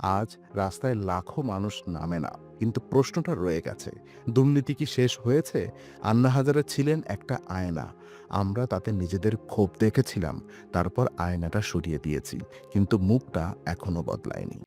আজ রাস্তায় লাখো মানুষ নামে না, কিন্তু প্রশ্নটা রয়ে গেছে, দুর্নীতি কি শেষ হয়েছে? আন্না হাজারে ছিলেন একটা আয়না। আমরা তাতে নিজেদের ক্ষোভ দেখেছিলাম, তারপর আয়নাটা সরিয়ে দিয়েছি, কিন্তু মুখটা এখনো বদলায়নি।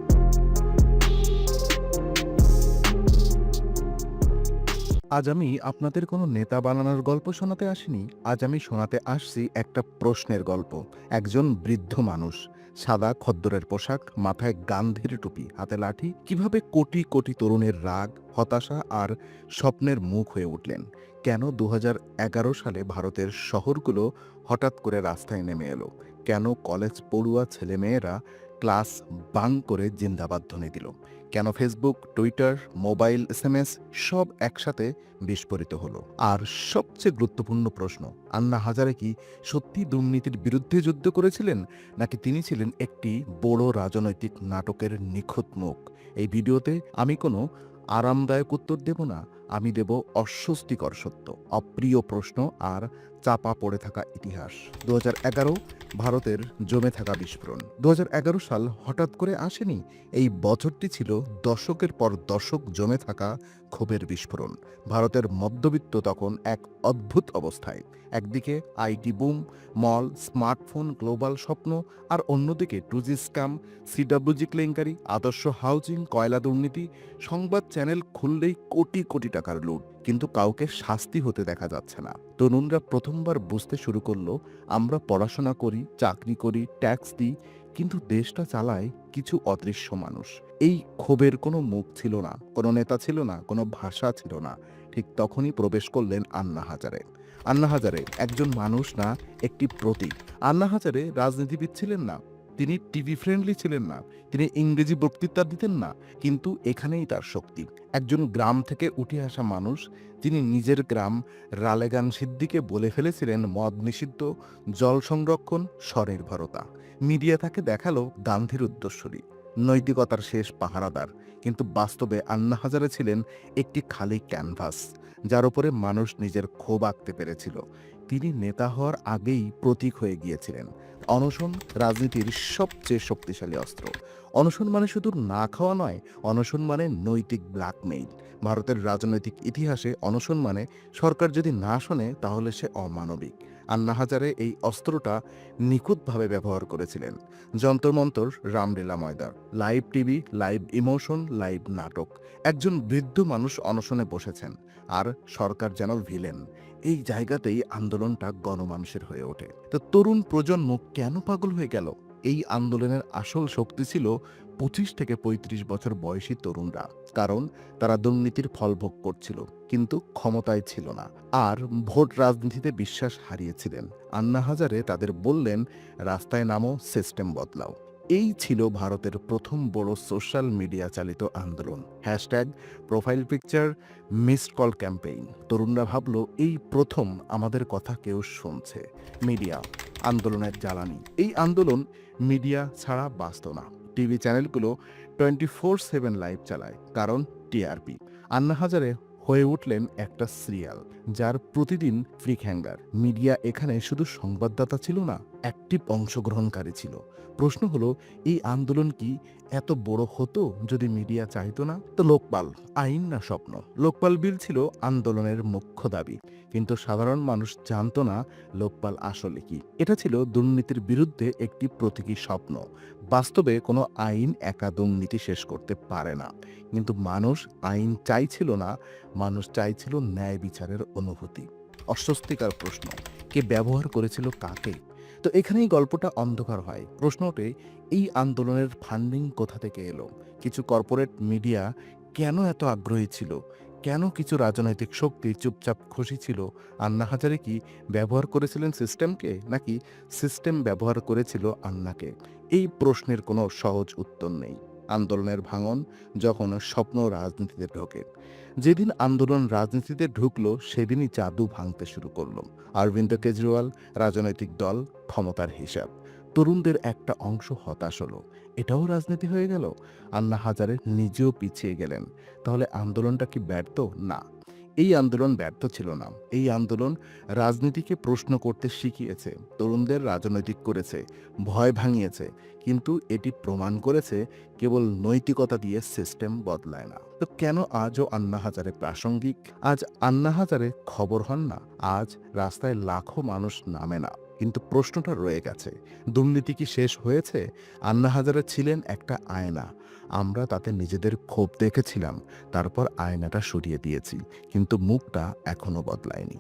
আজ আমি আপনাদের কোনো নেতা বানানোর গল্প শোনাতে আসিনি। আজ আমি শোনাতে আসছি একটা প্রশ্নের গল্প। একজন বৃদ্ধ মানুষ, সাদা খদ্দরের পোশাক, মাথায় গান্ধীর টুপি, হাতে লাঠি, কিভাবে কোটি কোটি তরুণের রাগ, হতাশা আর স্বপ্নের মুখ হয়ে উঠলেন। কেন 2011 সালে ভারতের শহরগুলো হঠাৎ করে রাস্তায় নেমে এলো? কেন কলেজ পড়ুয়া ছেলেমেয়েরা ক্লাস বাঙ্ক করে জিন্দাবাদ ধ্বনি দিল? কেন ফেসবুক, টুইটার, মোবাইল, এসএমএস সব একসাথে বিস্ফোরিত হলো? আর সবচেয়ে গুরুত্বপূর্ণ প্রশ্ন, আন্না হাজারে কি সত্যি দুর্নীতির বিরুদ্ধে যুদ্ধ করেছিলেন, নাকি তিনি ছিলেন একটি বড় রাজনৈতিক নাটকের নিখুঁত মুখ? এই ভিডিওতে আমি কোনো আরামদায়ক উত্তর দেব না, আমি দেব অস্বস্তিকর সত্য, অপ্রিয় প্রশ্ন আর চাপা পড়ে থাকা ইতিহাস। 2011 ভারতের জমে থাকা বিস্ফোরণ। 2011 সাল হঠাৎ করে আসেনি। এই বছরটি ছিল দশকের পর দশক জমে থাকা ক্ষোভের বিস্ফোরণ। ভারতের মধ্যবিত্ত তখন এক অদ্ভুত অবস্থায়। একদিকে IT broom, mall, smartphone, global স্বপ্ন, আর অন্যদিকে টুজি স্ক্যাম, সিডব্লিউজি কেলেঙ্কারি, আদর্শ হাউজিং, কয়লা দুর্নীতি। সংবাদ চ্যানেল খুললেই কোটি কোটি টাকার লুট, কিন্তু কাউকে শাস্তি হতে দেখা যাচ্ছে না। তরুণরা প্রথমবার বুঝতে শুরু করলো, আমরা পড়াশোনা করি, চাকরি করি, ট্যাক্স দিই, কিন্তু দেশটা চালায় কিছু অদৃশ্য মানুষ। এই ক্ষোভের কোনো মুখ ছিল না, কোনো নেতা ছিল না, কোনো ভাষা ছিল না। ঠিক তখনই প্রবেশ করলেন আন্না হাজারে। আন্না হাজারে একজন মানুষ না, একটি প্রতীক। আন্না হাজারে রাজনীতিবিদ ছিলেন না, তিনি টিভি ফ্রেন্ডলি ছিলেন না, তিনি ইংরেজি বক্তৃতা দিতেন না, কিন্তু এখানেই তার শক্তি। একজন গ্রাম থেকে উঠে আসা মানুষ, যিনি নিজের গ্রাম রালেগান সিদ্দিকে বলে ফেলেছিলেন মদ নিষিদ্ধ, জল সংরক্ষণ, স্বনির্ভরতা। মিডিয়া তাকে দেখালো গান্ধীর উত্তরসূরি, নৈতিকতার শেষ পাহারাদার, কিন্তু বাস্তবে আন্না হাজারে ছিলেন একটি খালি ক্যানভাস, যার উপরে মানুষ নিজের ক্ষোভ আঁকতে পেরেছিল। তিনি নেতা হওয়ার আগেই প্রতীক হয়ে গিয়েছিলেন। অনশন রাজনীতির সবচেয়ে শক্তিশালী অস্ত্র। অনশন মানে শুধু না খাওয়া নয়, অনশন মানে নৈতিক ব্ল্যাকমেইল। ভারতের রাজনৈতিক ইতিহাসে অনশন মানে সরকার যদি না শোনে তাহলে সে অমানবিক। আন্না হাজারে এই অস্ত্রটা নিখুঁতভাবে ব্যবহার করেছিলেন। Jantar Mantar, Ramlila Maidan, live TV, live emotion, live নাটক। একজন বৃদ্ধ মানুষ অনশনে বসেছেন, আর সরকার যেন ভিলেন। এই জায়গাতেই আন্দোলনটা গণমানুষের হয়ে ওঠে। তো তরুণ প্রজন্ম কেন পাগল হয়ে গেল? এই আন্দোলনের আসল শক্তি ছিল 25 থেকে 35 বছর বয়সী তরুণরা। কারণ তারা দুর্নীতির ফল ভোগ করছিল, কিন্তু ক্ষমতায় ছিল না, আর ভোট রাজনীতিতে বিশ্বাস হারিয়েছিলেন। আন্না হাজারে তাদের বললেন, রাস্তায় নামো, সিস্টেম বদলাও। এই ছিল ভারতের প্রথম বড় সোশ্যাল মিডিয়া চালিত আন্দোলন। Hashtag, profile picture, missed call campaign. তরুণরা ভাবলো, এই প্রথম আমাদের কথা কেউ শুনছে। মিডিয়া আন্দোলনের জ্বালানি। এই আন্দোলন মিডিয়া ছাড়া বাঁচত না। টিভি চ্যানেলগুলো 24/7 লাইভ চালায়, কারণ টিআরপি। আন্না হাজারে হয়ে উঠলেন একটা সিরিয়াল, যার প্রতিদিন ফ্রিক হ্যাঙ্গার। মিডিয়া এখানে শুধু সংবাদদাতা ছিল না, অ্যাক্টিভ অংশগ্রহণকারী ছিল। প্রশ্ন হলো, এই আন্দোলন কি এত বড় হতো যদি মিডিয়া চাইতো না? তো লোকপাল আইন না স্বপ্ন? লোকপাল বিল ছিল আন্দোলনের মুখ্য দাবি, কিন্তু সাধারণ মানুষ জানতো না লোকপাল আসলে কি। এটা ছিল দুর্নীতির বিরুদ্ধে একটি প্রতীকী স্বপ্ন। বাস্তবে কোনো আইন একা দুর্নীতি শেষ করতে পারে না, কিন্তু মানুষ আইন চাইছিল না, মানুষ চাইছিল ন্যায় বিচারের অনুভূতি। অস্বস্তিকর প্রশ্ন, কে ব্যবহার করেছিল কাকে? তো এখানেই গল্পটা অন্ধকার হয়। প্রশ্ন ওঠে, এই আন্দোলনের ফান্ডিং কোথা থেকে এলো? কিছু কর্পোরেট মিডিয়া কেন এত আগ্রহী ছিল? কেন কিছু রাজনৈতিক শক্তি চুপচাপ খুশি ছিল? আন্না হাজারে কি ব্যবহার করেছিলেন সিস্টেমকে, নাকি সিস্টেম ব্যবহার করেছিল আন্নাকে? এই প্রশ্নের কোনো সহজ উত্তর নেই। আন্দোলনের ভাঙন যখন স্বপ্ন রাজনীতিতে ঢোকে। যেদিন আন্দোলন রাজনীতিতে ঢুকলো, সেদিনই জাদু ভাঙতে শুরু করলো। অরবিন্দ কেজরিওয়াল, রাজনৈতিক দল, ক্ষমতার হিসাব। তরুণদের একটা অংশ হতাশ হলো, এটাও রাজনীতি হয়ে গেল। আন্না হাজারে নিজেও পিছিয়ে গেলেন। তাহলে আন্দোলনটা কি ব্যর্থ? না, এই আন্দোলন ব্যর্থ ছিল না। এই আন্দোলন রাজনীতিকে প্রশ্ন করতে শিখিয়েছে, তরুণদের রাজনৈতিক করেছে, ভয় ভাঙিয়েছে, কিন্তু এটি প্রমাণ করেছে কেবল নৈতিকতা দিয়ে সিস্টেম বদলায় না। তো কেন আজও আন্না হাজারে প্রাসঙ্গিক? আজ আন্না হাজারে খবর হন না, আজ রাস্তায় লাখো মানুষ নামে না, কিন্তু প্রশ্নটা রয়ে গেছে, দুর্নীতি কি শেষ হয়েছে? আন্না হাজারে ছিলেন একটা আয়না, আমরা তাতে নিজেদের ক্ষোভ দেখেছিলাম, তারপর আয়নাটা সরিয়ে দিয়েছি, কিন্তু মুখটা এখনো বদলায়নি।